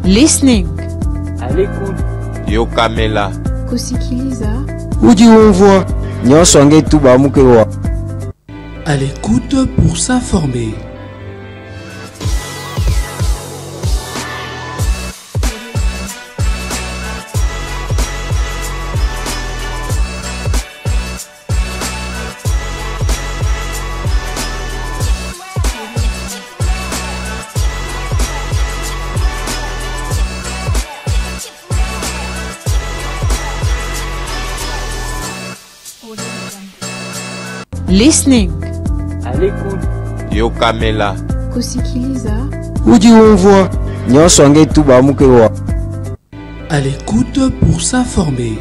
Listening. À l'écoute. Yokamela. Kusikiliza. Uji umvwa. Nyosonge tuba mukewa. À l'écoute pour s'informer. Listening. À l'écoute. Yokamela. Kusikiliza. Uji umvwa. Nyosonge tuba mukewa. À l'écoute pour s'informer.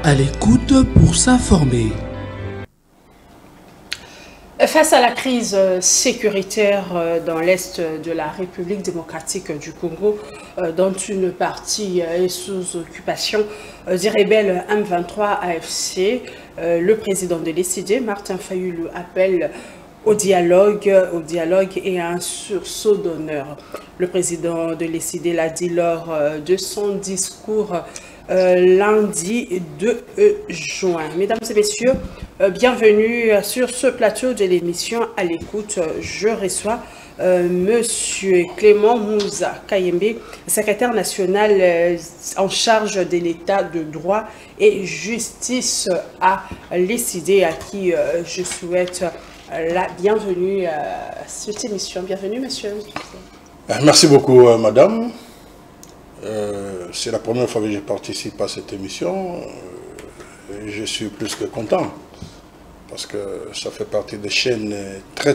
À l'écoute pour s'informer. Face à la crise sécuritaire dans l'Est de la République démocratique du Congo, dont une partie est sous occupation des rebelles M23 AFC, le président de l'ECD, Martin Fayulu, appelle au dialogue et à un sursaut d'honneur. Le président de l'ECD l'a dit lors de son discours lundi 2 juin. Mesdames et messieurs, bienvenue sur ce plateau de l'émission À l'écoute. Je reçois Monsieur Clément Mouza Kayembe, secrétaire national en charge de l'état de droit et justice à l'ECD, à qui je souhaite la bienvenue à cette émission. Bienvenue, monsieur. Merci beaucoup, madame. C'est la première fois que je participe à cette émission. Je suis plus que content parce que ça fait partie des chaînes très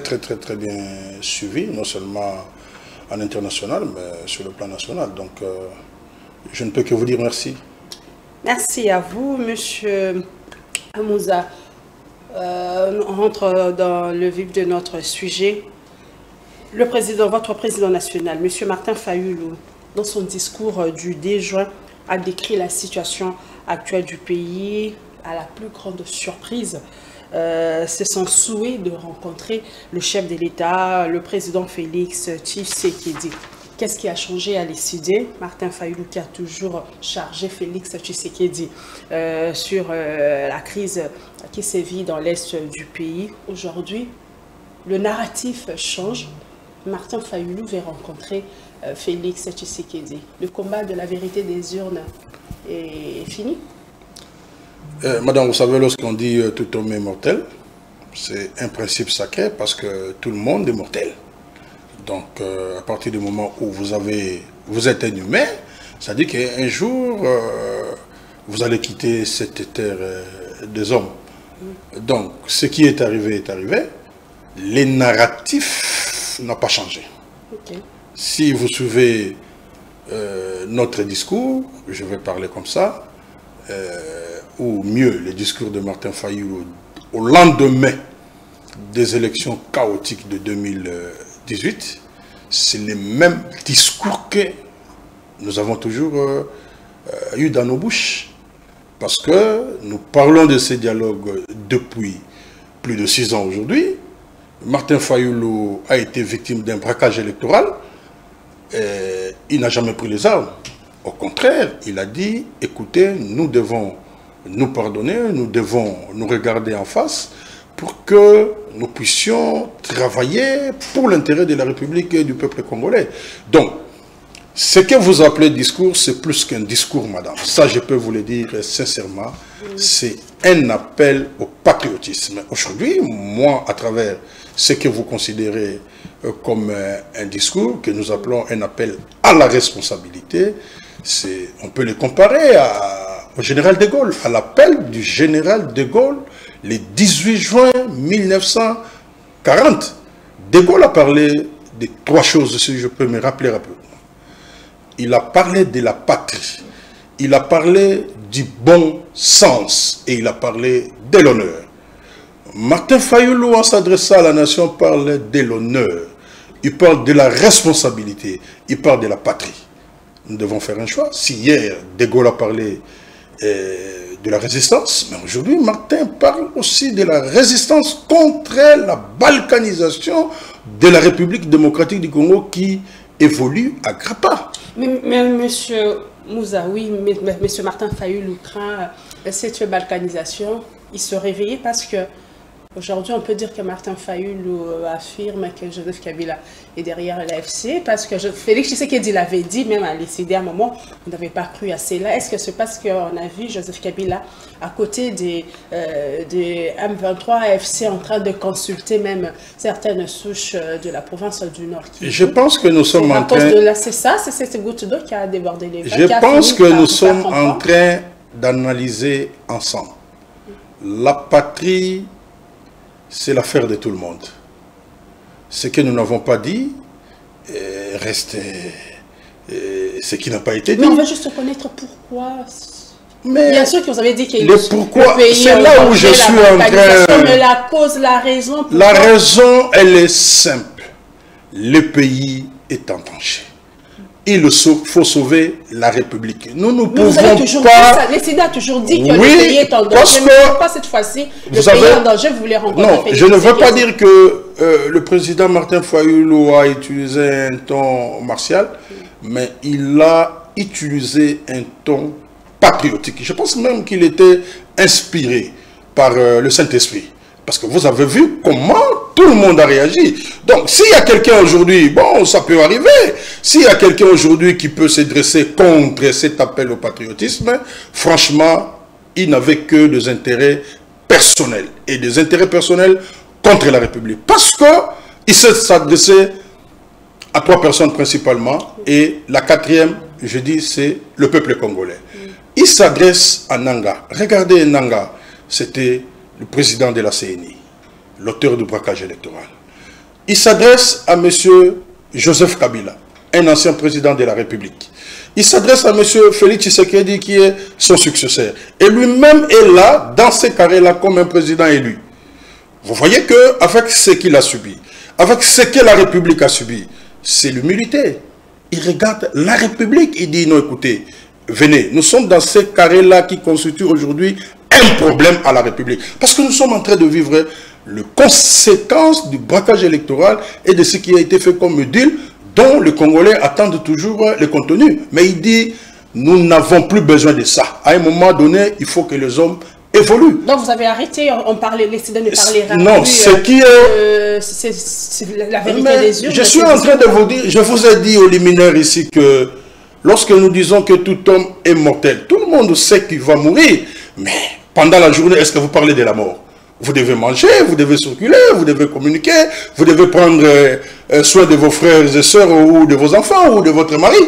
bien suivies, non seulement en international, mais sur le plan national. Donc, je ne peux que vous dire merci. Merci à vous, monsieur Mouza. On rentre dans le vif de notre sujet. Votre président national, monsieur Martin Fayulu, dans son discours du 10 juin, a décrit la situation actuelle du pays. À la plus grande surprise, c'est son souhait de rencontrer le chef de l'État, le président Félix Tshisekedi. Qu'est-ce qui a changé à l'ECD? Martin Fayulu qui a toujours chargé Félix Tshisekedi sur la crise qui sévit dans l'Est du pays. Aujourd'hui, le narratif change. Martin Fayulu va rencontrer Félix Tshisekedi. Le combat de la vérité des urnes est fini? Madame, vous savez, lorsqu'on dit tout homme est mortel, c'est un principe sacré parce que tout le monde est mortel. Donc, à partir du moment où vous êtes un humain, ça dit qu'un jour, vous allez quitter cette terre des hommes. Donc, ce qui est arrivé, les narratifs n'ont pas changé. Okay. Si vous suivez notre discours, je vais parler comme ça, ou mieux, le discours de Martin Fayulu au lendemain des élections chaotiques de 2018, c'est le même discours que nous avons toujours eu dans nos bouches. Parce que nous parlons de ces dialogues depuis plus de 6 ans aujourd'hui. Martin Fayulu a été victime d'un braquage électoral. Il n'a jamais pris les armes. Au contraire, il a dit, écoutez, nous devons nous pardonner, nous devons nous regarder en face pour que nous puissions travailler pour l'intérêt de la République et du peuple congolais. Donc, ce que vous appelez discours, c'est plus qu'un discours, madame. Ça, je peux vous le dire sincèrement, c'est un appel au patriotisme. Aujourd'hui, moi, à travers ce que vous considérez comme un discours, que nous appelons un appel à la responsabilité, on peut le comparer au général de Gaulle, à l'appel du général de Gaulle, le 18 juin 1940. De Gaulle a parlé de 3 choses, si je peux me rappeler rapidement. Il a parlé de la patrie, il a parlé du bon sens et il a parlé de l'honneur. Martin Fayoulou, en s'adressant à la nation, parle de l'honneur, il parle de la responsabilité, il parle de la patrie. Nous devons faire un choix. Si hier, De Gaulle a parlé de la résistance, mais aujourd'hui, Martin parle aussi de la résistance contre la balkanisation de la République démocratique du Congo qui évolue à grands pas. Mais monsieur Mouzaoui, monsieur Martin Fayoulou craint cette balkanisation. Il se réveillait parce que aujourd'hui, on peut dire que Martin Fayoulou affirme que Joseph Kabila est derrière l'AFC parce que Félix Tshisekedi l'avait dit, même à l'ICD à un moment, on n'avait pas cru à cela. Est-ce que c'est parce qu'on a vu Joseph Kabila à côté des M23 AFC en train de consulter même certaines souches de la province du Nord? Je pense que nous sommes en train... C'est ça, c'est cette goutte d'eau qui a débordé les vagues. Je pense que nous sommes en train d'analyser ensemble. La patrie, c'est l'affaire de tout le monde. Ce que nous n'avons pas dit reste ce qui n'a pas été dit. Mais on veut juste connaître pourquoi. Mais bien sûr que vous avez dit qu'il c'est là où je suis en train... Mais la cause, la raison... Pourquoi... La raison, elle est simple. Le pays est en danger. Il faut sauver la République. Nous ne pouvons pas... Le CIDA a toujours dit que le pays est en danger. Parce que pourquoi cette fois-ci, le pays est en danger, vous voulez rencontrer... Non, je ne veux pas dire que le président Martin Fayoulou a utilisé un ton martial, mais il a utilisé un ton patriotique. Je pense même qu'il était inspiré par le Saint-Esprit. Parce que vous avez vu comment tout le monde a réagi. Donc, s'il y a quelqu'un aujourd'hui, bon, ça peut arriver. S'il y a quelqu'un aujourd'hui qui peut se dresser contre cet appel au patriotisme, franchement, il n'avait que des intérêts personnels. Et des intérêts personnels contre la République. Parce qu'il s'adressait à 3 personnes principalement. Et la 4e, je dis, c'est le peuple congolais. Il s'adresse à Nanga. Regardez Nanga, c'était... le président de la CNI, l'auteur du braquage électoral. Il s'adresse à M. Joseph Kabila, un ancien président de la République. Il s'adresse à M. Félix Tshisekedi, qui est son successeur. Et lui-même est là, dans ces carrés-là, comme un président élu. Vous voyez qu'avec ce qu'il a subi, avec ce que la République a subi, c'est l'humilité. Il regarde la République, il dit, non, écoutez, venez, nous sommes dans ces carrés-là qui constituent aujourd'hui un problème à la République. Parce que nous sommes en train de vivre les conséquences du braquage électoral et de ce qui a été fait comme deal dont les Congolais attendent toujours le contenu. Mais il dit, nous n'avons plus besoin de ça. À un moment donné, il faut que les hommes évoluent. Donc vous avez arrêté, on parlait, les citoyens ne parlaient plus. Non, ce qui est... c'est la vérité des urnes. Je suis en train de vous dire, je vous ai dit aux liminaires ici que lorsque nous disons que tout homme est mortel, tout le monde sait qu'il va mourir. Mais pendant la journée, est-ce que vous parlez de la mort? Vous devez manger, vous devez circuler, vous devez communiquer, vous devez prendre soin de vos frères et sœurs ou de vos enfants ou de votre mari.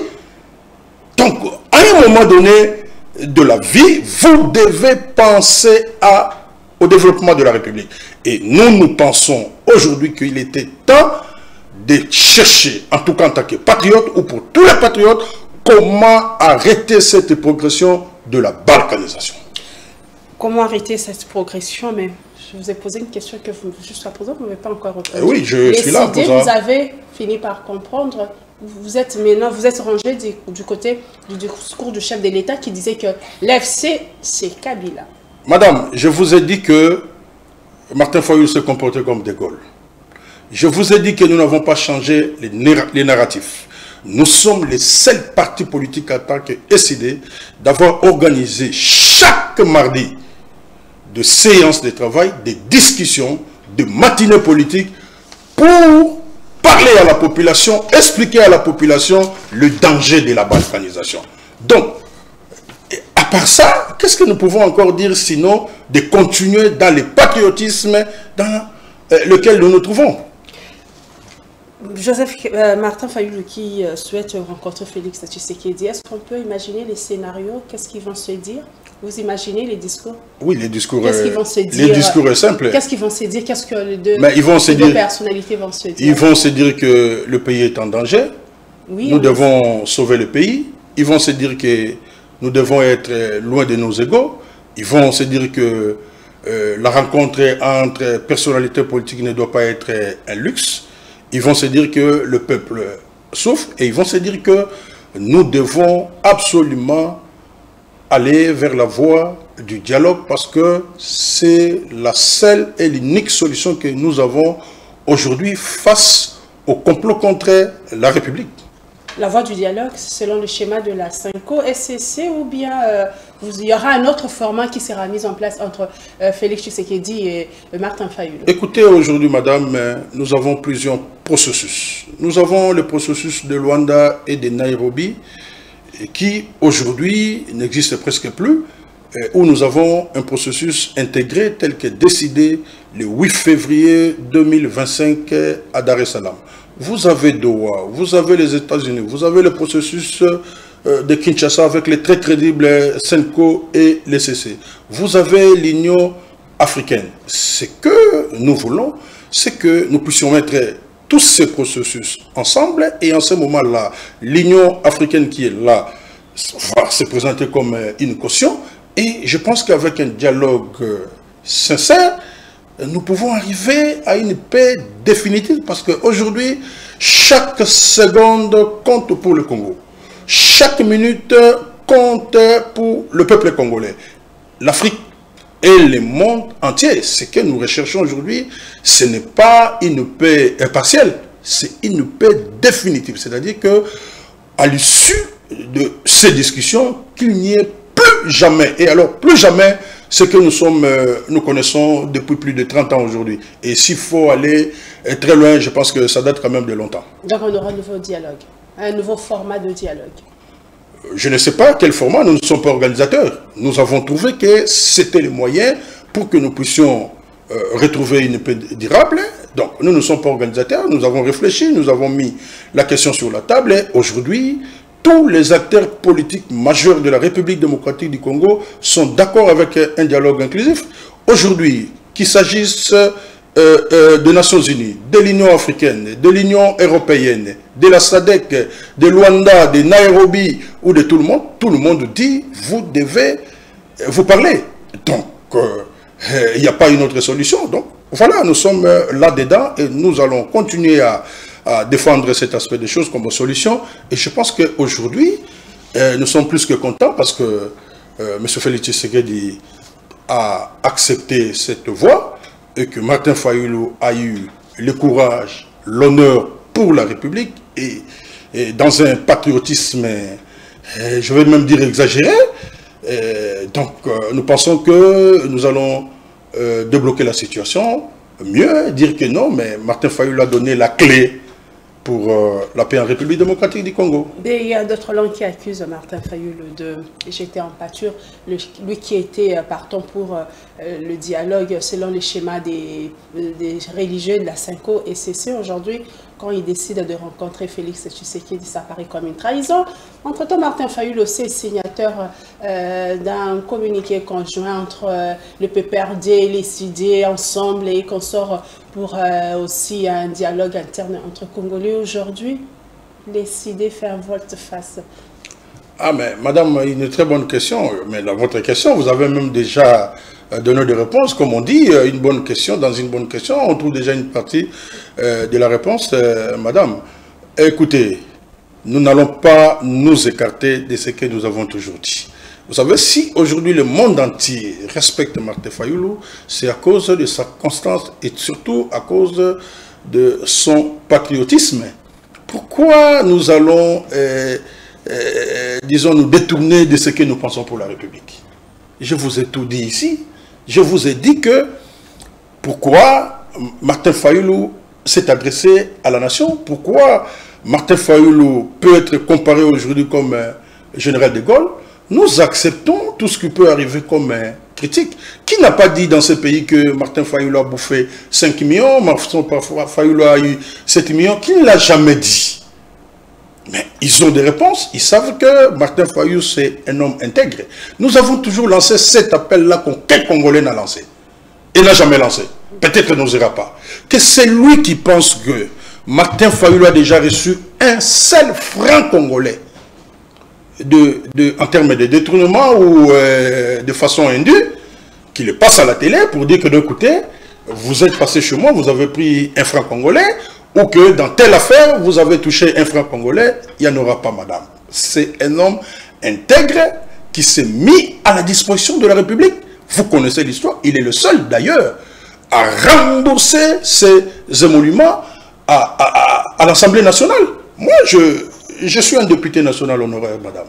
Donc, à un moment donné de la vie, vous devez penser au développement de la République. Et nous pensons aujourd'hui qu'il était temps de chercher, en tout cas en tant que patriote ou pour tous les patriotes, comment arrêter cette progression de la balkanisation. Comment arrêter cette progression? Mais je vous ai posé une question que jusqu'à présent, vous n'avez pas encore répondu. Oui, je suis là pour ça. Vous avez fini par comprendre. Vous êtes maintenant, vous êtes rangé du côté du discours du chef de l'État qui disait que l'AFC, c'est Kabila. Madame, je vous ai dit que Martin Fayoulou se comportait comme De Gaulle. Je vous ai dit que nous n'avons pas changé les narratifs. Nous sommes les seuls partis politiques en tant que SID d'avoir organisé chaque mardi de séances de travail, de discussions, de matinées politiques pour parler à la population, expliquer à la population le danger de la balkanisation. Donc, à part ça, qu'est-ce que nous pouvons encore dire sinon de continuer dans le patriotisme dans lequel nous nous trouvons? Martin Fayoulou qui souhaite rencontrer Félix Tshisekedi, est-ce qu'on peut imaginer les scénarios? Qu'est-ce qu'ils vont se dire? Vous imaginez les discours? Oui, les discours. Qu'est-ce qu'ils vont se dire? Les discours est simple. Qu'est-ce qu'ils vont se dire? Qu'est-ce que les deux, personnalités vont se dire? Ils vont se dire que le pays est en danger. Oui, nous devons sauver le pays. Ils vont se dire que nous devons être loin de nos égaux. Ils vont se dire que la rencontre entre personnalités politiques ne doit pas être un luxe. Ils vont se dire que le peuple souffre et ils vont se dire que nous devons absolument aller vers la voie du dialogue parce que c'est la seule et l'unique solution que nous avons aujourd'hui face au complot contre la République. La voie du dialogue, selon le schéma de la Cinco SCC, ou bien il y aura un autre format qui sera mis en place entre Félix Tshisekedi et Martin Fayulu? Écoutez, aujourd'hui, madame, nous avons plusieurs processus. Nous avons le processus de Luanda et de Nairobi, qui aujourd'hui n'existe presque plus, où nous avons un processus intégré tel que décidé le 8 février 2025 à Dar es Salaam. Vous avez Doha, vous avez les États-Unis, vous avez le processus de Kinshasa avec les très crédibles Senko et les CC. Vous avez l'Union africaine. Ce que nous voulons, c'est que nous puissions mettre tous ces processus ensemble et en ce moment-là, l'Union africaine qui est là va se présenter comme une caution et je pense qu'avec un dialogue sincère, nous pouvons arriver à une paix définitive parce qu'aujourd'hui, chaque seconde compte pour le Congo. Chaque minute compte pour le peuple congolais. L'Afrique et le monde entier, ce que nous recherchons aujourd'hui, ce n'est pas une paix partielle, c'est une paix définitive. C'est-à-dire que à l'issue de ces discussions, qu'il n'y ait plus jamais, et alors plus jamais, ce que nous connaissons depuis plus de 30 ans aujourd'hui. Et s'il faut aller très loin, je pense que ça date quand même de longtemps. Donc on aura un nouveau dialogue, un nouveau format de dialogue. Je ne sais pas quel format, nous ne sommes pas organisateurs. Nous avons trouvé que c'était le moyen pour que nous puissions retrouver une paix durable. Donc nous ne sommes pas organisateurs, nous avons réfléchi, nous avons mis la question sur la table et aujourd'hui, tous les acteurs politiques majeurs de la République démocratique du Congo sont d'accord avec un dialogue inclusif. Aujourd'hui, qu'il s'agisse des Nations Unies, de l'Union africaine, de l'Union européenne, de la SADC, de Luanda, de Nairobi ou de tout le monde dit vous devez vous parler. Donc, il n'y a pas une autre solution. Donc, voilà, nous sommes là-dedans et nous allons continuer à défendre cet aspect des choses comme solution. Et je pense qu'aujourd'hui, nous sommes plus que contents parce que M. Félix Tshisekedi a accepté cette voie et que Martin Fayulu a eu le courage, l'honneur pour la République et dans un patriotisme, je vais même dire exagéré. Donc, nous pensons que nous allons débloquer la situation. Mieux dire que non, mais Martin Fayulu a donné la clé pour la paix en République démocratique du Congo. Et il y a d'autres langues qui accusent Martin Fayulu de jeter en pâture, lui qui était partant pour le dialogue selon les schémas des religieux de la Cinco SCC. Aujourd'hui, quand il décide de rencontrer Félix Tshisekedi, ça paraît comme une trahison. Entre-temps, Martin Fayulu aussi est signateur d'un communiqué conjoint entre le PPRD, les CID ensemble et qu'on sort pour aussi un dialogue interne entre Congolais. Aujourd'hui, les CID font volte-face. Ah mais madame, une très bonne question. Mais dans votre question, vous avez même déjà donné des réponses. Comme on dit, une bonne question, dans une bonne question, on trouve déjà une partie de la réponse. Madame, écoutez, nous n'allons pas nous écarter de ce que nous avons toujours dit. Vous savez, si aujourd'hui le monde entier respecte Martin Fayulu, c'est à cause de sa constance et surtout à cause de son patriotisme. Pourquoi nous allons, disons, nous détourner de ce que nous pensons pour la République? Je vous ai tout dit ici. Je vous ai dit que pourquoi Martin Fayulu s'est adressé à la nation, pourquoi Martin Fayulu peut être comparé aujourd'hui comme général de Gaulle. Nous acceptons tout ce qui peut arriver comme critique. Qui n'a pas dit dans ce pays que Martin Fayulu a bouffé 5 millions, Martin Fayulu a eu 7 millions? Qui ne l'a jamais dit? Mais ils ont des réponses. Ils savent que Martin Fayulu, c'est un homme intègre. Nous avons toujours lancé cet appel-là qu'aucun Congolais n'a lancé. Et n'a jamais lancé. Peut-être n'osera pas. Que c'est lui qui pense que Martin Fayulu a déjà reçu un seul franc congolais en termes de détournement ou de façon indue, qui le passe à la télé pour dire que d'un côté, vous êtes passé chez moi, vous avez pris un franc congolais, ou que dans telle affaire, vous avez touché un franc congolais, il n'y en aura pas, madame. C'est un homme intègre qui s'est mis à la disposition de la République. Vous connaissez l'histoire, il est le seul d'ailleurs à rembourser ces émoluments à l'Assemblée nationale. Moi, je suis un député national honoraire, madame.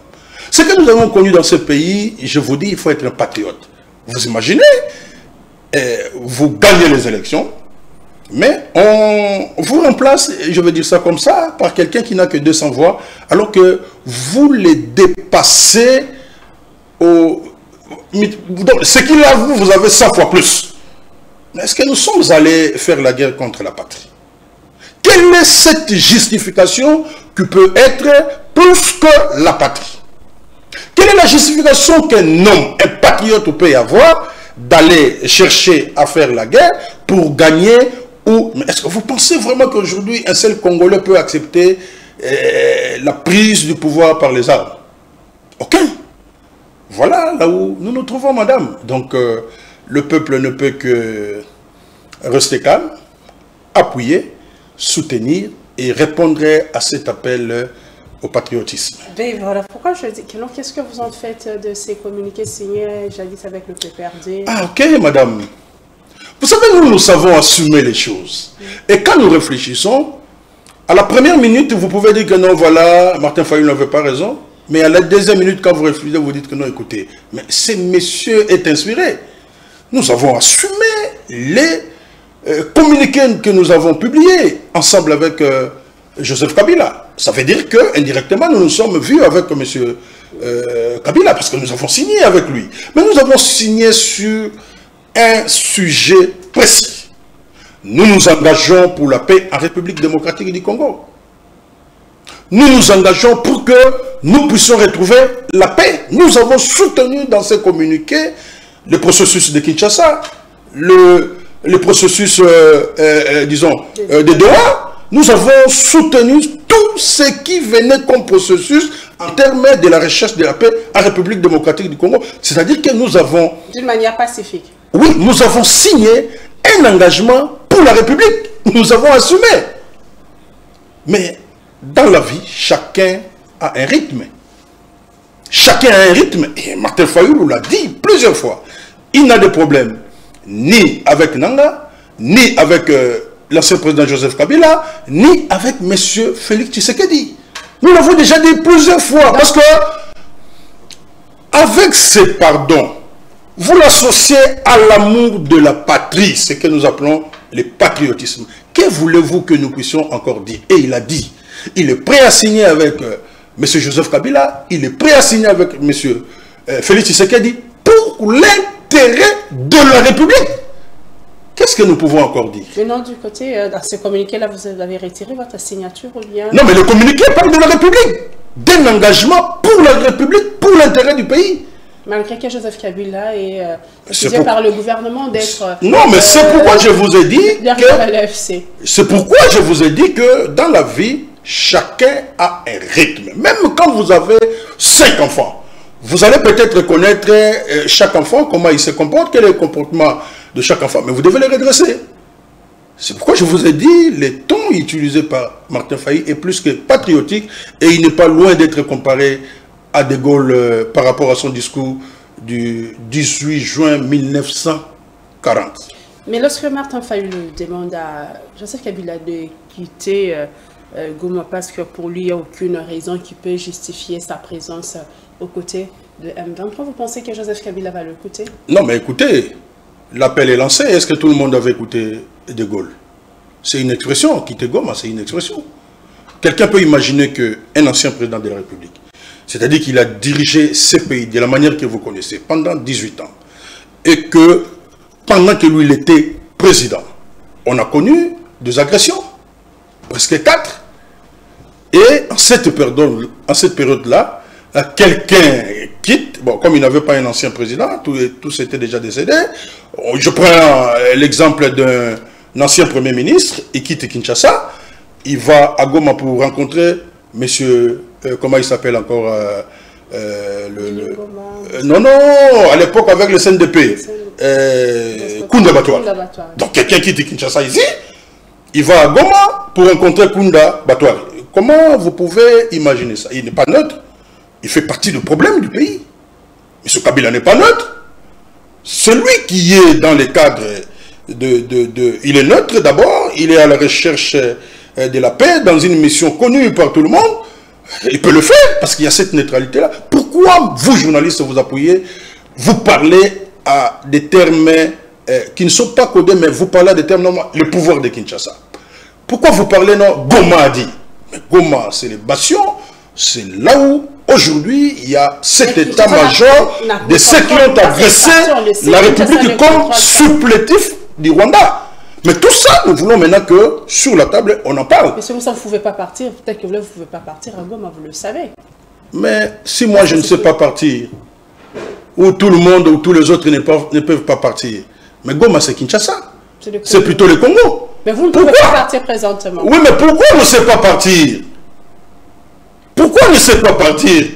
Ce que nous avons connu dans ce pays, je vous dis, il faut être un patriote. Vous imaginez, vous gagnez les élections, mais on vous remplace, je veux dire ça comme ça, par quelqu'un qui n'a que 200 voix, alors que vous les dépassez au... Ce qu'il a, vous avez 100 fois plus. Est-ce que nous sommes allés faire la guerre contre la patrie? Quelle est cette justification qui peut être plus que la patrie? Quelle est la justification qu'un homme, un patriote peut y avoir d'aller chercher à faire la guerre pour gagner ou... Mais est-ce que vous pensez vraiment qu'aujourd'hui un seul Congolais peut accepter la prise du pouvoir par les armes? Aucun. Voilà là où nous nous trouvons, madame. Donc, le peuple ne peut que rester calme, appuyer, soutenir et répondre à cet appel au patriotisme. Ben voilà, pourquoi je dis, qu'est-ce que vous en faites de ces communiqués signés jadis avec le PPRD? Ah, ok, madame. Vous savez, nous savons assumer les choses. Et quand nous réfléchissons, à la première minute, vous pouvez dire que non, voilà, Martin Fayulu n'avait pas raison. Mais à la deuxième minute, quand vous réfléchissez, vous dites que non, écoutez, mais ce monsieur est inspiré. Nous avons assumé les communiqués que nous avons publiés ensemble avec Joseph Kabila. Ça veut dire que indirectement nous nous sommes vus avec M. Kabila, parce que nous avons signé avec lui. Mais nous avons signé sur un sujet précis. Nous nous engageons pour la paix en République démocratique du Congo. Nous nous engageons pour que nous puissions retrouver la paix. Nous avons soutenu dans ces communiqués le processus de Kinshasa, le processus, disons, de Doha. Nous avons soutenu tout ce qui venait comme processus en termes de la recherche de la paix en République démocratique du Congo. C'est-à-dire que nous avons... D'une manière pacifique. Oui, nous avons signé un engagement pour la République. Nous avons assumé. Mais dans la vie, chacun a un rythme. Chacun a un rythme. Et Martin Fayulu l'a dit plusieurs fois. Il n'a de problème ni avec Nanga, ni avec l'ancien président Joseph Kabila, ni avec M. Félix Tshisekedi. Nous l'avons déjà dit plusieurs fois. Parce que, avec ces pardons, vous l'associez à l'amour de la patrie, ce que nous appelons le patriotisme. Que voulez-vous que nous puissions encore dire? Et il a dit, il est prêt à signer avec M. Joseph Kabila, il est prêt à signer avec M. Félix Tshisekedi pour l'intérêt de la République. Qu'est-ce que nous pouvons encore dire? Venant du côté, dans ce communiqué-là, vous avez retiré votre signature ou bien... Non, mais le communiqué parle de la République, d'un engagement pour la République, pour l'intérêt du pays. Malgré que Joseph Kabila est accusé par le gouvernement d'être... Non, mais c'est pourquoi je vous ai dit que... C'est pourquoi je vous ai dit que dans la vie, chacun a un rythme. Même quand vous avez 5 enfants, vous allez peut-être connaître chaque enfant, comment il se comporte, quel est le comportement de chaque enfant, mais vous devez les redresser. C'est pourquoi je vous ai dit, le ton utilisé par Martin Fayulu est plus que patriotique et il n'est pas loin d'être comparé à De Gaulle par rapport à son discours du 18 juin 1940. Mais lorsque Martin Fayulu demande à Joseph Kabila de quitter Goma parce que pour lui, il n'y a aucune raison qui peut justifier sa présence aux côtés de M23, vous pensez que Joseph Kabila va l'écouter? Non, mais écoutez, l'appel est lancé. Est-ce que tout le monde avait écouté De Gaulle? C'est une expression, quitter Goma, c'est une expression. Quelqu'un peut imaginer qu'un ancien président de la République, c'est-à-dire qu'il a dirigé ce pays de la manière que vous connaissez pendant 18 ans, et que pendant que lui il était président, on a connu des agressions, presque 4. Et en cette période-là, quelqu'un quitte, bon, comme il n'avait pas un ancien président, tous étaient déjà décédés. Je prends l'exemple d'un ancien premier ministre, il quitte Kinshasa, il va à Goma pour rencontrer monsieur, comment il s'appelle encore, non, à l'époque avec le CNDP, Kunda Batouari. Donc quelqu'un quitte Kinshasa ici, il va à Goma pour rencontrer Kunda Batouari. Comment vous pouvez imaginer ça? Il n'est pas neutre. Il fait partie du problème du pays. M. Kabila n'est pas neutre. Celui qui est dans les cadres il est neutre d'abord, il est à la recherche de la paix dans une mission connue par tout le monde. Il peut le faire parce qu'il y a cette neutralité-là. Pourquoi vous, journalistes, vous appuyez, vous parlez à des termes qui ne sont pas codés, mais vous parlez à des termes normaux, le pouvoir de Kinshasa? Pourquoi vous parlez non? Goma a dit. Mais Goma, c'est les bastions, c'est là où aujourd'hui il y a cet état-major de ceux qui ont agressé la République comme supplétif du Rwanda. Mais tout ça, nous voulons maintenant que sur la table, on en parle. Mais si vous ne pouvez pas partir, peut-être que vous ne pouvez pas partir à Goma, vous le savez. Mais si moi je ne sais pas partir, ou tout le monde ou tous les autres ne peuvent pas partir, mais Goma c'est Kinshasa. C'est plutôt le Congo. Mais vous ne pouvez pas partir présentement. Oui, mais pourquoi on ne sait pas partir? Pourquoi on ne sait pas partir?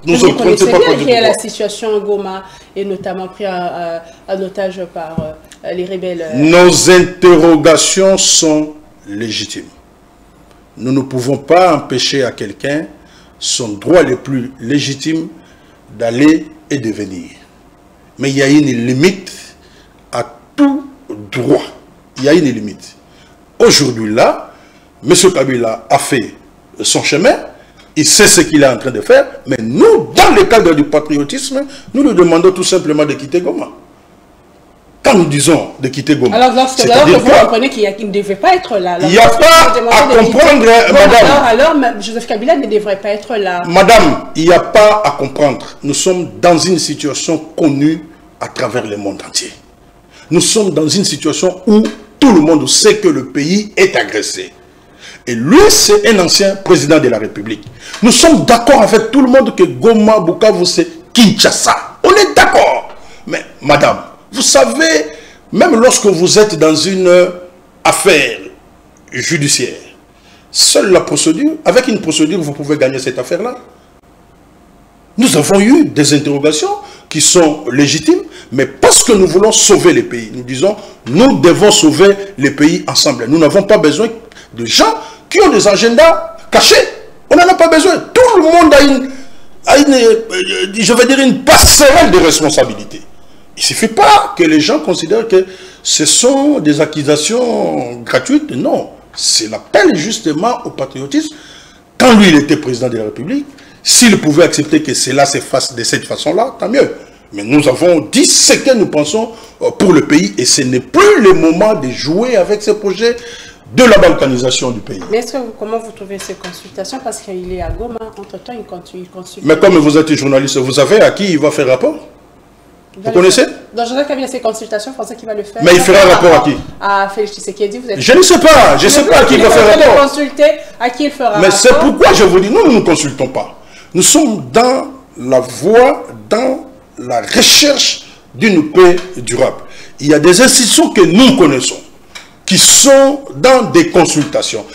Vous connaissez bien qu'il y a la situation à Goma, et notamment pris en otage par les rebelles. Nos interrogations sont légitimes. Nous ne pouvons pas empêcher à quelqu'un son droit le plus légitime d'aller et de venir. Mais il y a une limite à tout droit. Il y a une limite. Aujourd'hui là, M. Kabila a fait son chemin, il sait ce qu'il est en train de faire, mais nous, dans le cadre du patriotisme, nous lui demandons tout simplement de quitter Goma. Quand nous disons de quitter Goma, alors que vous comprenez qu'il ne devait pas être là. Il n'y a pas à comprendre, madame. Alors, Joseph Kabila ne devrait pas être là. Madame, il n'y a pas à comprendre. Nous sommes dans une situation connue à travers le monde entier. Nous sommes dans une situation où tout le monde sait que le pays est agressé. Et lui, c'est un ancien président de la République. Nous sommes d'accord avec tout le monde que Goma, Bukavu, c'est Kinshasa. On est d'accord. Mais, madame, vous savez, même lorsque vous êtes dans une affaire judiciaire, seule la procédure, avec une procédure, vous pouvez gagner cette affaire-là. Nous avons eu des interrogations qui sont légitimes, mais parce que nous voulons sauver les pays, nous disons, nous devons sauver les pays ensemble. Nous n'avons pas besoin de gens qui ont des agendas cachés. On n'en a pas besoin. Tout le monde a je vais dire, une passerelle de responsabilité. Il ne suffit pas que les gens considèrent que ce sont des accusations gratuites. Non. C'est l'appel justement au patriotisme. Quand lui, il était président de la République, s'il pouvait accepter que cela se fasse de cette façon-là, tant mieux. Mais nous avons dit ce que nous pensons pour le pays et ce n'est plus le moment de jouer avec ces projets de la balkanisation du pays. Mais comment vous trouvez ces consultations? Parce qu'il est à Goma, entre-temps, il consulte. Mais comme vous êtes journaliste, vous savez à qui il va faire rapport? Vous connaissez? Dans Joseph Kabila, ces consultations, je pensais qu'il va le faire. Mais il fera rapport à qui? À Félix Tshisekedi, vous êtes... Je ne sais pas, je ne sais pas à qui il va faire rapport. Consulter à qui il fera rapport. Mais c'est pourquoi je vous dis, nous ne nous consultons pas. Nous sommes dans la voie, dans la recherche d'une paix durable. Il y a des institutions que nous connaissons, qui sont dans des consultations.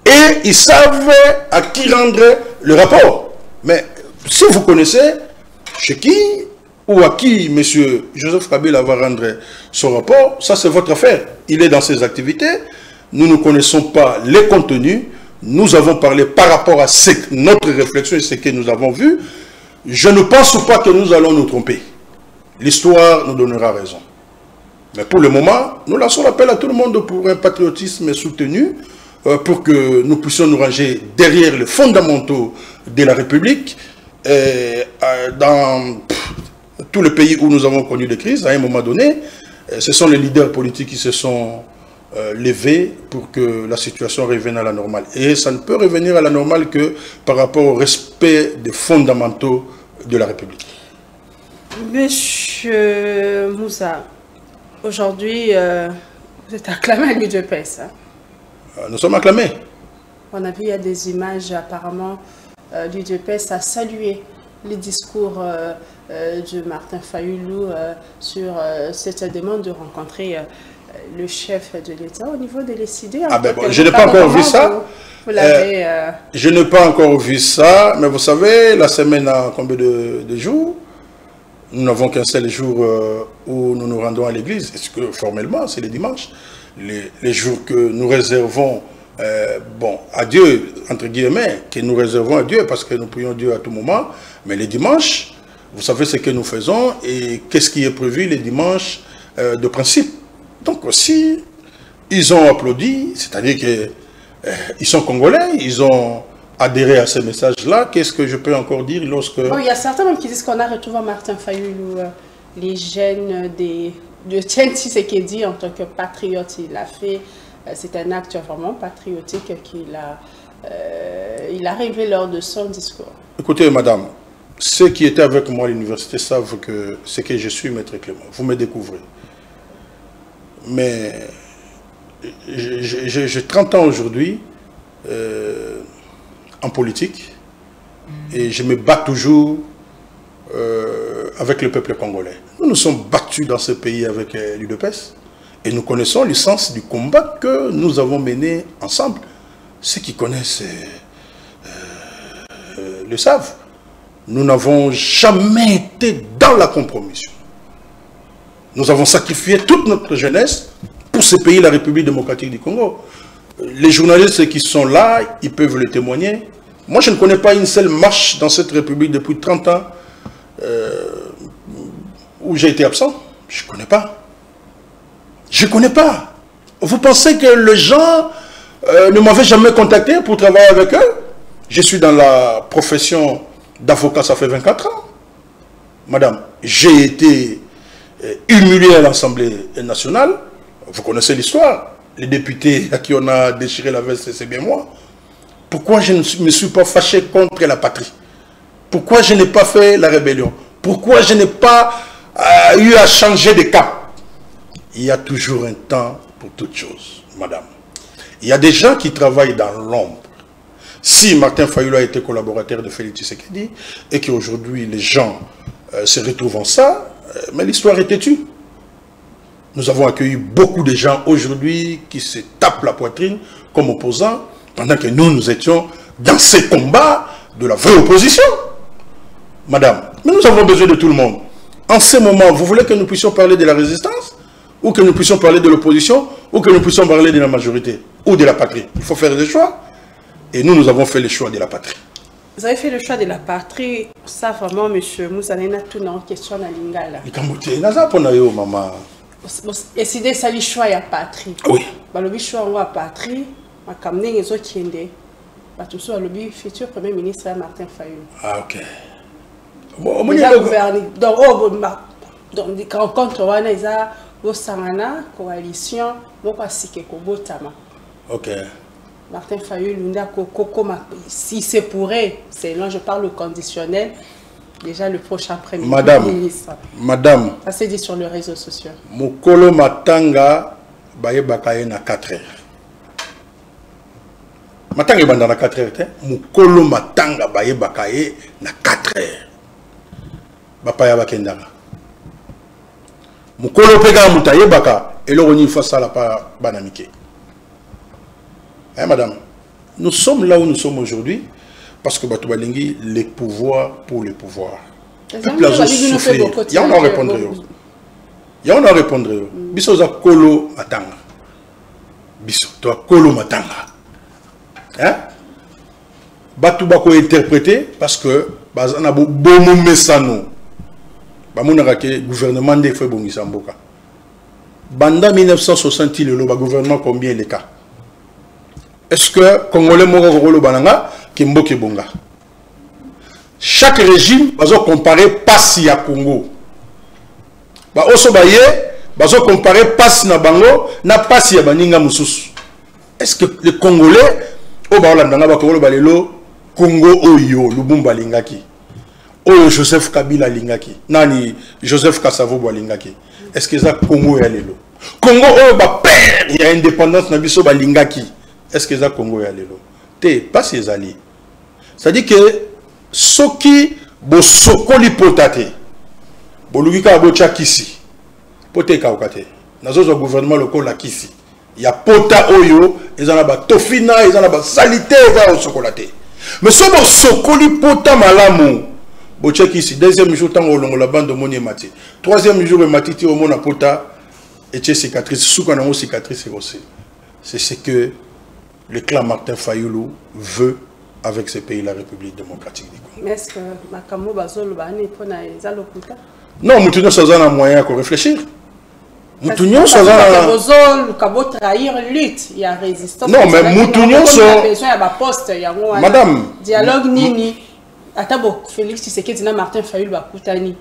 Et ils savent à qui rendre le rapport. Mais si vous connaissez chez qui ou à qui M. Joseph Kabila va rendre son rapport, ça c'est votre affaire. Il est dans ses activités. Nous ne connaissons pas les contenus. Nous avons parlé par rapport à notre réflexion et ce que nous avons vu. Je ne pense pas que nous allons nous tromper. L'histoire nous donnera raison. Mais pour le moment, nous lançons l'appel à tout le monde pour un patriotisme soutenu, pour que nous puissions nous ranger derrière les fondamentaux de la République. Dans tous les pays où nous avons connu des crises, à un moment donné, ce sont les leaders politiques qui se sont levés pour que la situation revienne à la normale. Et ça ne peut revenir à la normale que par rapport au respect des fondamentaux de la République. Monsieur Moussa, aujourd'hui, vous êtes acclamé à l'UDPS. Nous sommes acclamés. On a vu, il y a des images apparemment du DPS a salué les discours de Martin Fayulu sur cette demande de rencontrer le chef de l'État au niveau de l'ECD. Ah ben bon, je n'ai pas encore vu ça. Je n'ai pas encore vu ça, mais vous savez, la semaine a combien de jours? Nous n'avons qu'un seul jour où nous nous rendons à l'église. Est-ce que formellement, c'est les dimanches? Les jours que nous réservons bon, à Dieu, entre guillemets, que nous réservons à Dieu, parce que nous prions Dieu à tout moment. Mais les dimanches, vous savez ce que nous faisons et qu'est-ce qui est prévu les dimanches de principe. Donc aussi, ils ont applaudi, c'est-à-dire qu'ils sont congolais, ils ont adhéré à ce message-là. Qu'est-ce que je peux encore dire lorsque... Bon, il y a certains même qui disent qu'on a retrouvé Martin Fayulu, les gènes de Tiens Tshisekedi en tant que patriote. Il a fait, c'est un acte vraiment patriotique qu'il a révélé lors de son discours. Écoutez, madame, ceux qui étaient avec moi à l'université savent que c'est que je suis Maître Clément. Vous me découvrez. Mais j'ai 30 ans aujourd'hui en politique et je me bats toujours avec le peuple congolais. Nous nous sommes battus dans ce pays avec l'UDPS et nous connaissons le sens du combat que nous avons mené ensemble. Ceux qui connaissent le savent. Nous n'avons jamais été dans la compromission. Nous avons sacrifié toute notre jeunesse pour ce pays, la République démocratique du Congo. Les journalistes qui sont là, ils peuvent le témoigner. Moi, je ne connais pas une seule marche dans cette République depuis 30 ans où j'ai été absent. Je ne connais pas. Je ne connais pas. Vous pensez que les gens ne m'avaient jamais contacté pour travailler avec eux? Je suis dans la profession d'avocat, ça fait 24 ans. Madame, j'ai été humilié à l'Assemblée nationale. Vous connaissez l'histoire. Les députés à qui on a déchiré la veste, c'est bien moi. Pourquoi je ne me suis pas fâché contre la patrie? Pourquoi je n'ai pas fait la rébellion? Pourquoi je n'ai pas eu à changer de cap? Il y a toujours un temps pour toute chose, madame. Il y a des gens qui travaillent dans l'ombre. Si Martin Fayulu a été collaborateur de Félix Tshisekedi et qu'aujourd'hui les gens se retrouvent en ça, mais l'histoire est têtue. Nous avons accueilli beaucoup de gens aujourd'hui qui se tapent la poitrine comme opposants pendant que nous étions dans ces combats de la vraie opposition. Madame, mais nous avons besoin de tout le monde. En ce moment, vous voulez que nous puissions parler de la résistance ou que nous puissions parler de l'opposition ou que nous puissions parler de la majorité ou de la patrie? Il faut faire des choix. Et nous avons fait le choix de la patrie. Vous avez fait le choix de la patrie. Ça, vraiment, monsieur Mouzalena, tout dans question de Lingala. Maman. Et si c'est ça le choix de la patrie. Oui. Le choix de la patrie, je vais les autres qui sont le futur Premier ministre Martin Fayulu. Ah, ok. Bon, donc, quand on a une coalition, on va s'y Botama. Ok. Martin Fayulu, si c'est pour elle, je parle au conditionnel, déjà le prochain Premier ministre. Madame. Ça s'est dit sur les réseaux sociaux. Mukolo Matanga, baye bakaye na 4 heures. Matanga banda na 4 heures. Mukolo Matanga baye bakaye na 4 heures. Bapaya bakendanga. Mukolo pega mutaye baka, et là on y fait ça la pa banamike. Hein, madame, nous sommes là où nous sommes aujourd'hui parce que Batoubalingi, les pouvoirs pour les pouvoirs. Il y a un répondre. Il y a un répondre. Biso za kolo matanga. Biso toi kolo matanga. Hein? Batubako interprété parce que bazana bomo mesano. Bamona ke gouvernement de fait bongisa mboka. Banda 1960 le gouvernement combien les cas? Est-ce que Congolais Moro Bananga qui mboke bonga? Chaque régime va comparer passi à Congo. Ba oso baye va comparer passi na bango na passi ya baninga mususu. Est-ce que les Congolais au baolandanga ba Congolais balelo Congo oyo Lubumba lingaki? Oyo Joseph Kabila lingaki? Nani Joseph Kasavo lingaki? Est-ce que ça Congo ya lelo? Congo oyo ba père il y a indépendance na biso ba lingaki? Est-ce que ça Congo ya lelo? pas ses alliés. C'est-à-dire que ceux qui bo sokoli potate bo lugika bo chakisi pote kaukate nazo zo gouvernement local la kisi ya pota oyo ezana ba tofina ezana ba salité za sokolate mais so bo sokoli pota malamu bo chakisi deuxième jour tango longo la bande moni mati troisième jour matiti au mona pota et cicatrice souka na cicatrice aussi c'est ce que le clan Martin Fayulu veut avec ce pays, la République démocratique du Congo. Mais est-ce que Makambo Bazolo Bani pour Zalokuta? Non, nous tenons un moyen pour réfléchir. Nous tenons un trahir lutte, il y a résistance. Non, mais nous tenons poste, il y a Madame. Dialogue Nini. Atabo Félix Tshisekedi na Martin Fayulu Bakutani.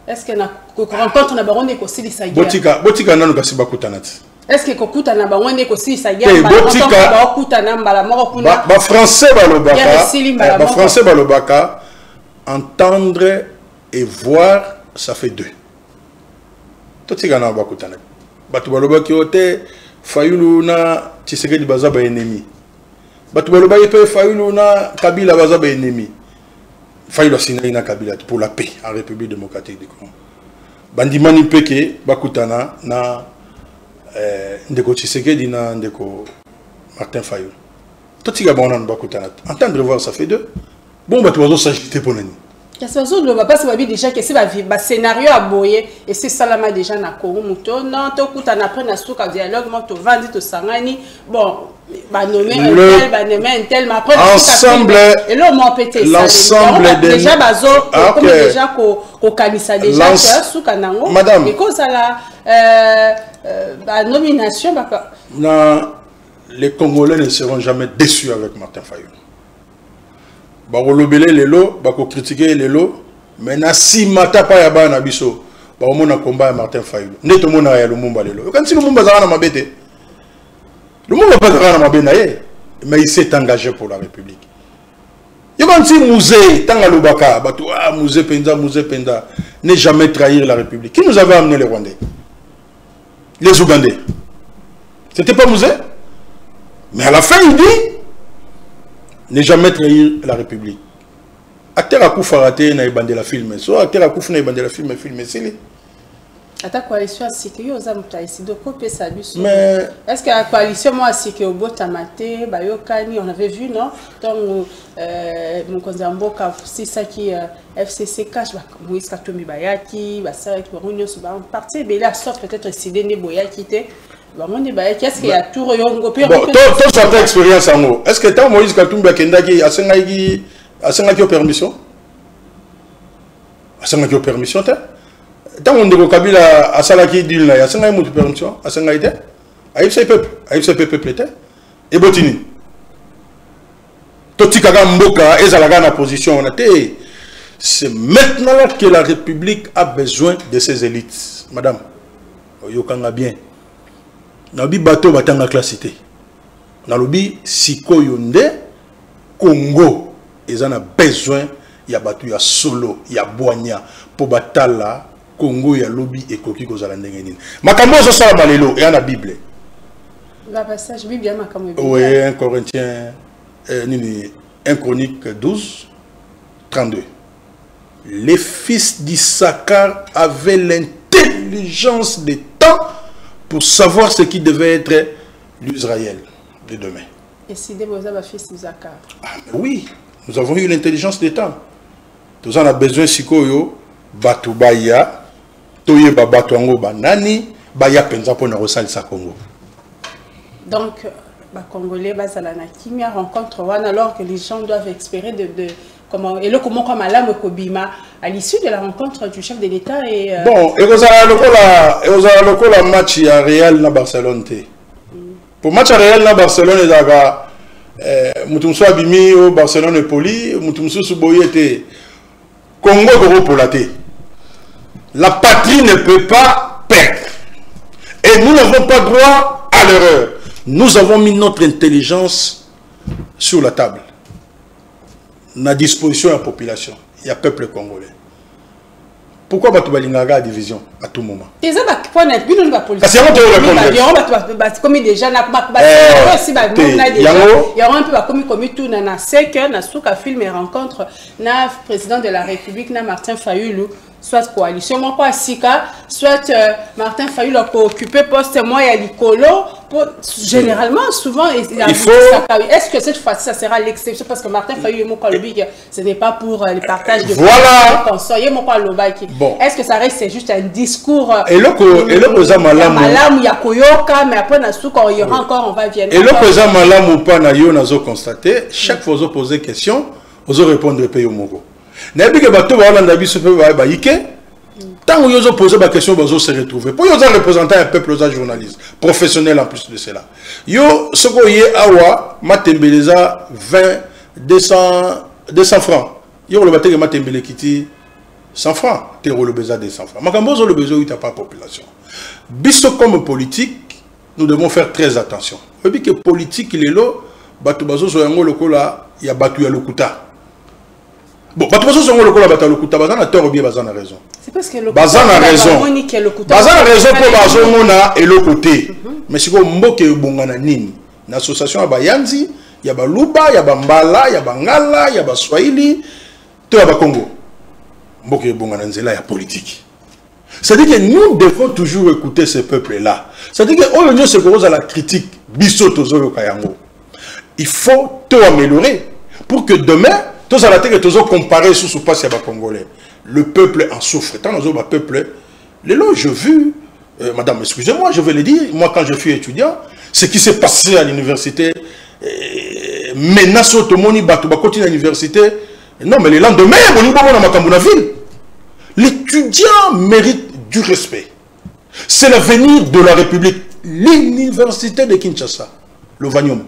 Est-ce que na rencontre na baronne ko sili sa guerre? Botika nanu kasi bakutanati. Est-ce que kokuta na baronne ko sili sa guerre? Bakuta na mbala moko kuna. Ba français balobaka. Ba français balobaka entendre et voir ça fait deux. Totika na bakutana. Batu balobaki ote Fayulu na Tshisekedi baza ba ennemi. Batu balobaki pe Fayulu na Kabila baza ba ennemi. Fayulu asina na Kabila pour la paix en République démocratique du Congo. Bandimani peke bakutana na ndeko Tshisekedi na ndeko Martin Fayulu. Totika baona bakutana. Entendre voir ça fait deux. Bon batu bazo s'agiter pour nani. Qu'est-ce que vous pas savoir déjà que c'est un scénario à boyer et c'est ça là déjà na Congo muto non to kuta na après na souka dialogue moi to vandi to sangani bon ba nommer un tel mais après ensemble et là on pété l'ensemble déjà bazo comme déjà ko kanisa déjà souka nango et comme ça la nomination na les Congolais ne seront jamais déçus avec Martin Fayulu. Bako lobele lelo, bako critiquer lelo, mais na si mata pa ya ba na biso, bako mona combat Martin Fayulu. Neto mona ya Lumumba lelo. Quand si Lumumba zara na mabete. Lumumba pas zara na mabena ye, mais il s'est engagé pour la République. Yo quand si Mouzé tanga lobaka, batu ah Mouzé Penda, ne jamais trahir la République. Qui nous avait amené les Rwandais? Les Ougandais. C'était pas Mouzé? Mais à la fin il dit ne jamais trahir la République. Acteur à coup faraté na ibande la film, so acteur à coup na ibande la film c'est ata coalition a sécurité aux amuta ici de copier ça bus. Mais est-ce que la coalition moi sécurité au botamate bayokani on avait vu non donc mon konzamboka c'est ça qui FCC cash Moïse Katumbi bayaki ba ça qui réunion sur ba parti mais là sauf peut-être CD ne boyaki té qu'est-ce qu'il y a tout yongo pe bon toi ça ta expérience en haut est-ce que tant Moïse Katumbi akendaki asengaki permission ta tant on ndeko Kabila asalaki deal na asengaki mutu permission asengaki te ayipse peuple te et botini totikaka mboka ezalaka na position on a té c'est maintenant là que la République a besoin de ses élites madame yokanga bien nabi bateau batanga classité nalobi sikoyo nde Congo ezana besoin ya bateau ya solo ya boanya po batala Congo ya lobby ekoki kozala ndenge nini makambo zo sala malelo et na Bible la passage Bible makambo oui 1 Corinthiens 1 Chronique 12 32 les fils d'Issachar avaient l'intelligence des temps pour savoir ce qui devait être l'Israël de demain. Et si vous avez fils d'Issachar? Oui, nous avons eu l'intelligence des temps. Nous en avons besoin sikoyo batu baya toye babatu ango banani baya penza pour na rosali sa Congo. Donc ba Congolais bazala na kimia rencontre wana alors que les gens doivent espérer de comment et le comment comme Alam Kobima à l'issue de la rencontre du chef de l'État et bon et vous avez le match à Real na Barcelone té pour match à Real na Barcelone daga mutumso abimi au Barcelone poli mutumso suboyete Congo gros pour la té la patrie ne peut pas perdre et nous n'avons pas droit à l'erreur. Nous avons mis notre intelligence sur la table. À disposition de la population, il y a peuple congolais. Pourquoi bato balingaka à division à tout moment? C'est ça point net bi non ba politique. Parce que on te répondre. Comme déjà na ba si ba déjà il y a un peu comme tout na c'est que na souka film et rencontre na président de la République na Martin Fayulu soit coalition moi pas sika soit Martin Fayulu a occupé poste moi ya likolo généralement souvent il faut est-ce que cette fois-ci ça sera l'exception parce que Martin Fayulu mon colleague ce n'est pas pour le partage de voilà conseiller mon pas bon. Est-ce que ça reste juste un discours et le za malamu ya koyoka mais après na souka il y aura encore on va venir et le za malamu pas na yo nazo constater chaque fois vous poser question vous répondre pays au Mogo. N'importe que bateau va dans biso pe ba yike tant que vous posez la question vous se retrouver pour vous représenter un peuple aux journalistes professionnels en plus de cela yo soko ye awa matembeleza 200 francs yo le bateau matembele kiti 100 francs te le besoin de 100 francs makambozo le besoin il pas population biso comme politique nous devons faire très attention et puis que politique il est là bato bazo so yango lokola ya batu ya lokuta. Bon, bato bazo songo lokola bato lokuta bazana tort ou bien bazana raison. C'est parce que bazana raison. Bazana raison pour bazo mona et le côté. Mais siko mboke bongana nini. Na association ya bayanzi, ya baluba, ya bambala, ya bangala, ya baswahili, to ya bakongo. Mboke bongana nzela ya politique. C'est-à-dire que nous devons toujours écouter ces peuples-là. C'est-à-dire que on ne se pose à la critique biso tozo kayango. Il faut tout améliorer pour que demain tous à la tête tous comparer sous ce passé à Congolais. Le peuple en souffre. Tant nous peuple, les lots j'ai vu, madame, excusez-moi, je vais le dire, moi quand je suis étudiant, ce qui s'est passé à l'université, menace au Tomoni, Batou Bakoti à l'université, non mais le lendemain, on y va dans ma ville. L'étudiant mérite du respect. C'est l'avenir de la République. L'université de Kinshasa, le Vanium.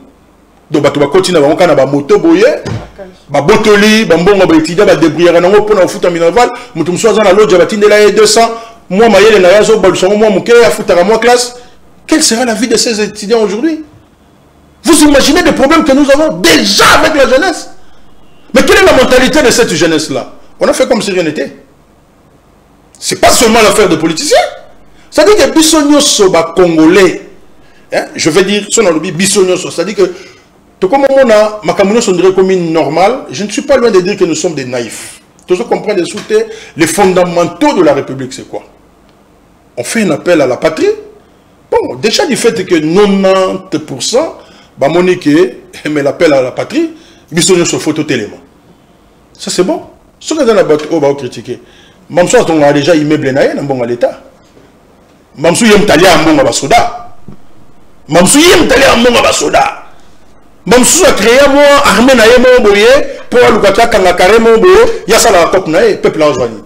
Donc, tu vas continuer à faire des motos, des botoli, des bonbons, des étudiants, des débrouillards, des gens qui foot en minerval, des gens qui sont dans la lodge, des gens qui 200, moi, je suis là, je classe. Quelle sera la vie de ces étudiants aujourd'hui? Vous imaginez des problèmes que nous avons déjà avec la jeunesse? Mais quelle est la mentalité de cette jeunesse-là? On a fait comme si rien n'était. Ce n'est pas seulement l'affaire de politiciens. Ça dit que Bissonio Soba Congolais, je vais dire, Bissonio Soba, ça dit que comme on a Makamuno sont comme normal, je ne suis pas loin de dire que nous sommes des naïfs. Tous ceux qui comprennent les fondamentaux de la République, c'est quoi? On fait un appel à la patrie. Bon, déjà du fait que 90%, bah Monique, mais l'appel à la patrie, ils sont sur photo téléma. Ça c'est bon. Ce que on va critiquer. Mamsou on a déjà immeuble dans bon à l'État. Mamsou yem tali à mon abasoda. Mamsou yem tali à mon abasoda. Mamsou a créé moi armée na yemo boye pour alukata kanga carrément boye yasa la cop na peuple en joigne.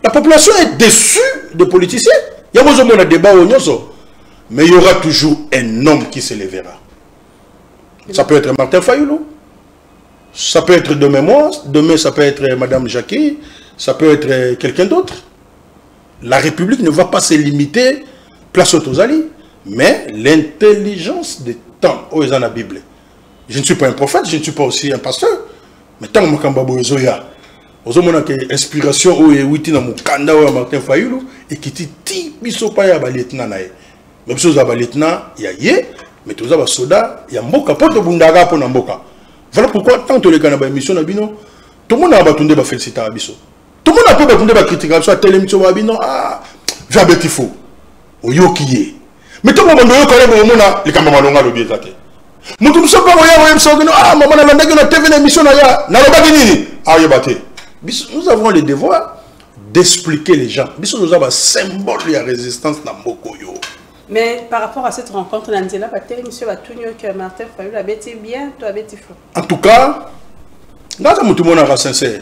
La population est déçue des politiciens. Il y a besoin de débat au nyoso. Mais il y aura toujours un homme qui se lèvera. Ça peut être Martin Fayulu. Ça peut être demain moi. Demain, ça peut être Madame Jackie. Ça peut être quelqu'un d'autre. La République ne va pas se limiter place aux alliés. Mais l'intelligence des temps, où est la Bible. Je ne suis pas un prophète, je ne suis pas aussi un pasteur. Mais tant que je suis un que inspiration ou est na mukanda ou Martin Fayulu et qui ti biso pa ya ba lieutenant na ye même chose ba lieutenant ya ye mais tous ba soda ya mboka poto bundaga po na mboka. Voilà pourquoi tant que les kana ba émission na bino tout le monde a batunde ba féliciter biso tout le monde a pas batunde ba critiquer sur telle émission ba bino ah va betifo oyokiye mais tout le monde yo kale bo mona le kamba malonga lo biezate mutu msopa ya mso ah maman na landaki na TV na émission na ya na lobaki nini ah yebate. Nous avons le devoir d'expliquer les gens. Nous avons un symbole de la résistance dans Mokoyo. Mais par rapport à cette rencontre, Nanzela, monsieur Batunyo, que Martin Fayulu a bêté bien, toi bêté faux. En tout cas, dans un tout le monde est sincère.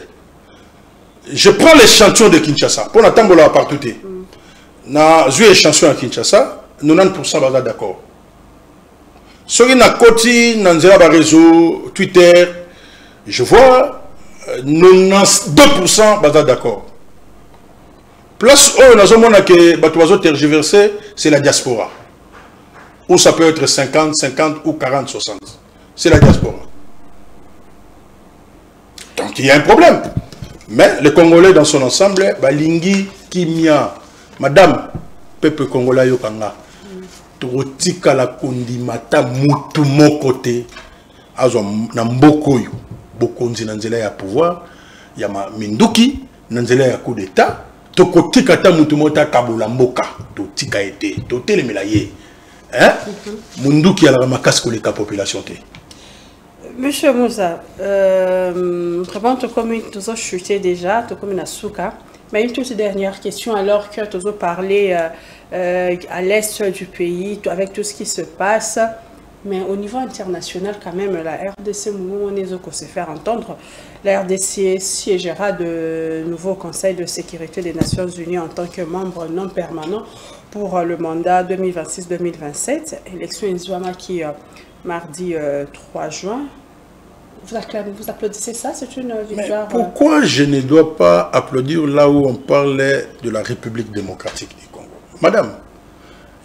Je prends l'échantillon de Kinshasa. Pour l'attendre là partout. Dans un échantillon à Kinshasa, 90% sont d'accord. Sur une côté, Nanzela réseau, Twitter, je vois 92% sont d'accord. Place où nous avons que tergiversé, c'est la diaspora. Ou ça peut être 50, 50 ou 40, 60. C'est la diaspora. Donc il y a un problème. Mais les Congolais dans son ensemble, balingi kimia, madame, peuple congolais yokanga, totika la kondimata mutu mon côté, azo na mboko yo, bokonzi na nzela ya pouvoir, ya minduki, na nzela ya coup d'état, tokotika ta mutu mota kabula mboka, totika ete, totelemela ye. Hein? Munduki ala makasi koleka population te. Monsieur Moussa, vraiment, comme nous avons chuté déjà, comme une souka, mais une toute dernière question, alors que nous avons parlé à l'est du pays, avec tout ce qui se passe, mais au niveau international, quand même, la RDC, on est se faire entendre. La RDC siégera de nouveau Conseil de sécurité des Nations Unies en tant que membre non permanent pour le mandat 2026-2027. Élection Nzouama qui mardi 3 juin. Vous applaudissez ça? C'est une victoire. Pourquoi je ne dois pas applaudir là où on parlait de la République démocratique du Congo? Madame,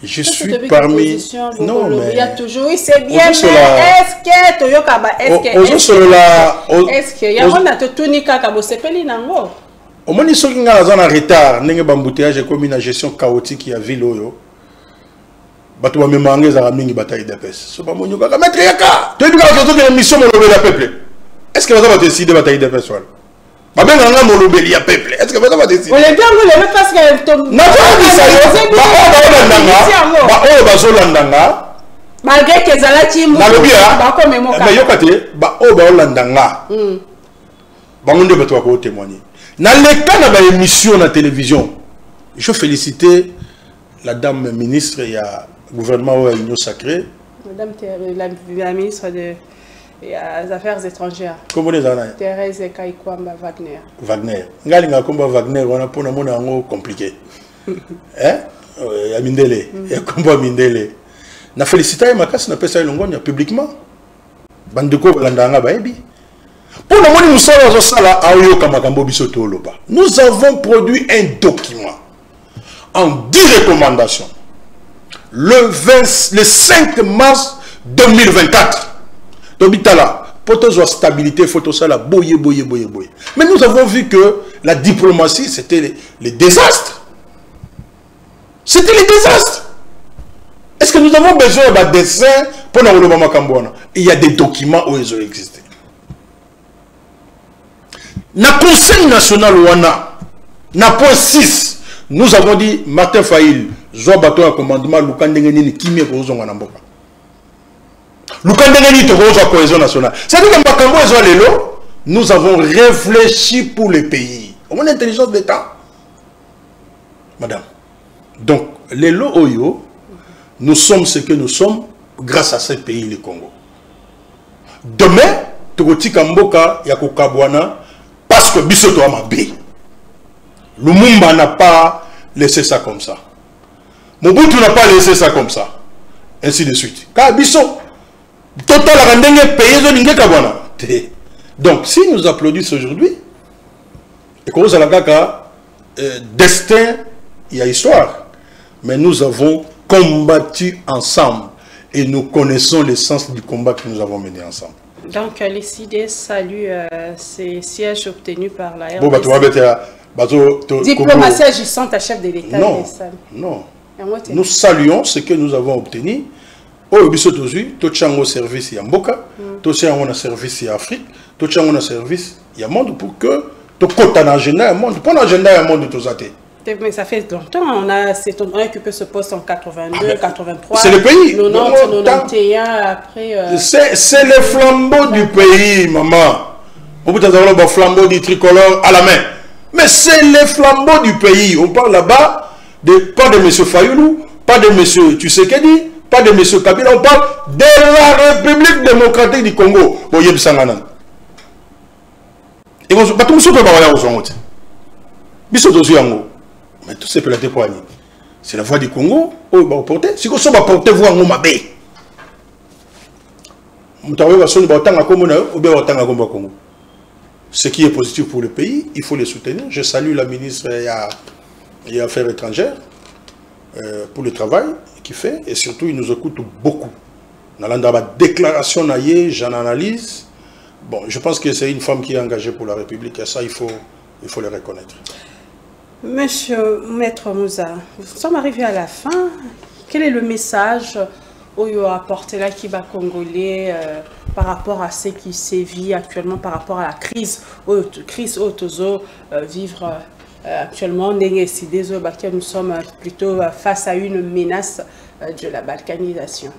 je suis parmi... Non, mais... Il y a toujours... Oui, c'est bien, mais est-ce que... Toyokaba, est-ce que... Il y a un tunika kabo sepeli nango. Au moins, ils sont en retard. N'est-ce pas embouteillage comme une gestion chaotique qui a ville oyo. Batu ba memange za mingi bataille de pes. So ba monyo ka maître yaka. Tu dis que la mission molobeli ya peuple. Est-ce que vous avez décidé bataille de pes wala? Ba benga nga molobeli ya peuple. Est-ce que vous avez décidé? On les bien vous les parce que na pas dit ça yo. Ba o ba zolandanga. Malgré que zalati mu. Ba ko memoka. Mais yokate ba o ba olandanga. Ba ngonde batu ko témoigner. Na le cas na ba émission na télévision. Je féliciter la dame ministre et la gouvernement de l'Union sacrée. Madame la ministre des Affaires étrangères. Comment les années? Thérèse Kaikwamba Wagner. Wagner. Ngalinga komba Wagner, on a pour le monde compliqué. Hein? Amindele. Et komba Mindele. Na félicité ma casse na pesa ilongonya publiquement. Bandeko landanga baebi. Pour le monde nous sommes sala ayo kamakambo bisoto loba. Nous avons produit un document en 10 recommandations le 5 mars 2024. Donc, pour la stabilité, photo ça, boye. Mais nous avons vu que la diplomatie, c'était les désastres. C'était les désastres. Est-ce que nous avons besoin d'un dessin pour nous le? Il y a des documents où ils ont existé. Dans le Conseil national, na point 6, nous avons dit Martin Fayil, Zoa bateau à commandement, Lukandengeni, Kimi et Ozonga Namboka. Lukandengeni te rose à cohésion nationale. C'est-à-dire que Makambo et Zoa Lelo, nous avons réfléchi pour le pays. Au moins l'intelligence d'État. Madame. Donc, Lelo Oyo, nous sommes ce que nous sommes grâce à ce pays, le Congo. Demain, Togoti Kamboka, Yako Kabwana, parce que Bissoto Amabé. Lumumba n'a pas laissé ça comme ça. Mobutu n'a pas laissé ça comme ça. Ainsi de suite. Total payé. Donc, si nous applaudissons aujourd'hui, et qu'on a destin, il y a histoire. Mais nous avons combattu ensemble. Et nous connaissons l'essence du combat que nous avons mené ensemble. Donc, les CID saluent ces sièges obtenus par la RDC. Diplomatie agissante à chef de l'État. Non, non. Nous saluons ce que nous avons obtenu. Au Bisotozu, tout le service à Mboka, tout le service à Afrique, tout le service à monde pour que tout le agenda monde, pour l'agenda monde de tous athées. Mais ça fait longtemps, on a occupé ce poste en 82, 83. C'est le pays. 90, 91 après. C'est le flambeau du pays, maman. On peut avoir le flambeau du tricolore à la main. Mais c'est le flambeau du pays. On parle là-bas pas de M. Fayoulou, pas de M. Tshisekedi, pas de M. Kabila. On parle de la République démocratique du Congo. Bon, il y a et on mais tout c'est platé pour Annie. C'est la voix du Congo. Oh, bah, porter. Si on va porter voix en Mabé. Ce qui est positif pour le pays, il faut les soutenir. Je salue la ministre des Affaires étrangères pour le travail qu'il fait. Et surtout, il nous écoute beaucoup. Dans la déclaration, j'en analyse. Bon, je pense que c'est une femme qui est engagée pour la République. Et ça, il faut il faut les reconnaître. Monsieur Maître Moussa, nous sommes arrivés à la fin. Quel est le message où il a apporté là qui va congolais par rapport à ce qui sévit actuellement, par rapport à la crise autozo vivre actuellement, nous sommes plutôt face à une menace de la balkanisation.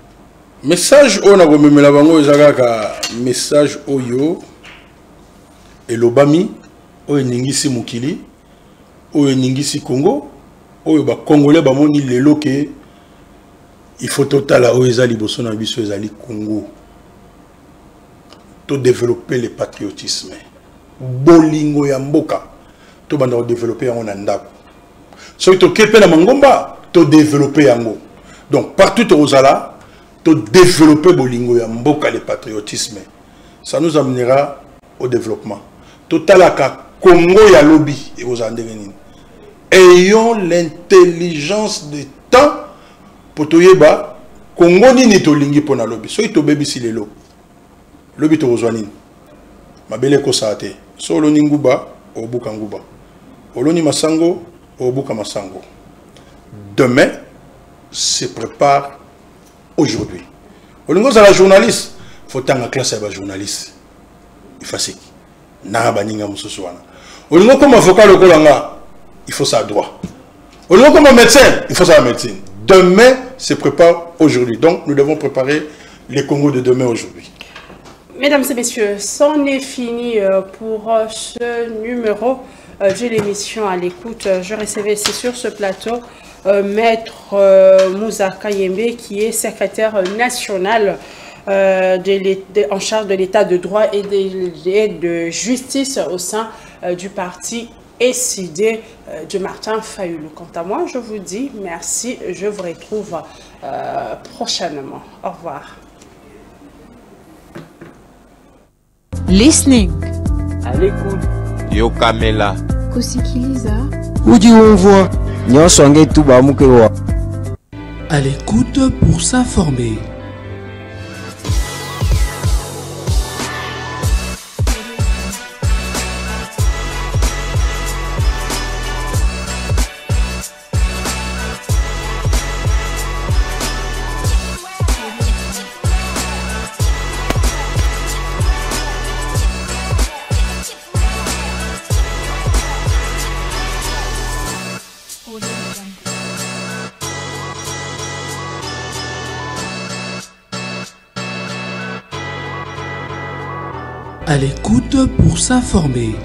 Message on a remis la bango ezaka message oyo et l'obami oyo ningisi mukili oyo ningisi Congo oyo ba congolais ba moni lelo ke il faut totala oyo ezali boso na biso ezali Congo to développer le patriotisme bolingo ya mboka to banda développer yango na ndako so to kepe na mangomba to développer yango donc partout aux ala de développer bolingo ya mboka le patriotisme, ça nous amènera au développement. Totalaka Congo ya lobby et aux Andérénines. Ayons l'intelligence de temps pour toyeba Congo ni to lingi pona lobby. So ito baby si lelo. Lobby to ozwanin. Mabele ko saate. So lo ninguba o buka nguba. Oloni masango o buka masango. Demain se prépare aujourd'hui. Au niveau de la journaliste, il faut que classe soit journaliste. Il faut ça. Au niveau comme avocat, il faut ça droit. Au niveau comme médecin, il faut ça la médecine. Demain se prépare aujourd'hui. Donc nous devons préparer les Congo de demain aujourd'hui. Mesdames et messieurs, c'en est fini pour ce numéro de l'émission À l'écoute. Je recevais ici sur ce plateau Maître Moussa Kayembe, qui est secrétaire national en charge de l'état de droit et de justice au sein du parti SID de Martin Fayulu. Quant à moi, je vous dis merci, je vous retrouve prochainement. Au revoir. Listening. À l'écoute. Yo Kamela. Kusikiliza. Udi umvwa nyonso ange tu bamuke wa. À l'écoute pour s'informer. À l'écoute pour s'informer.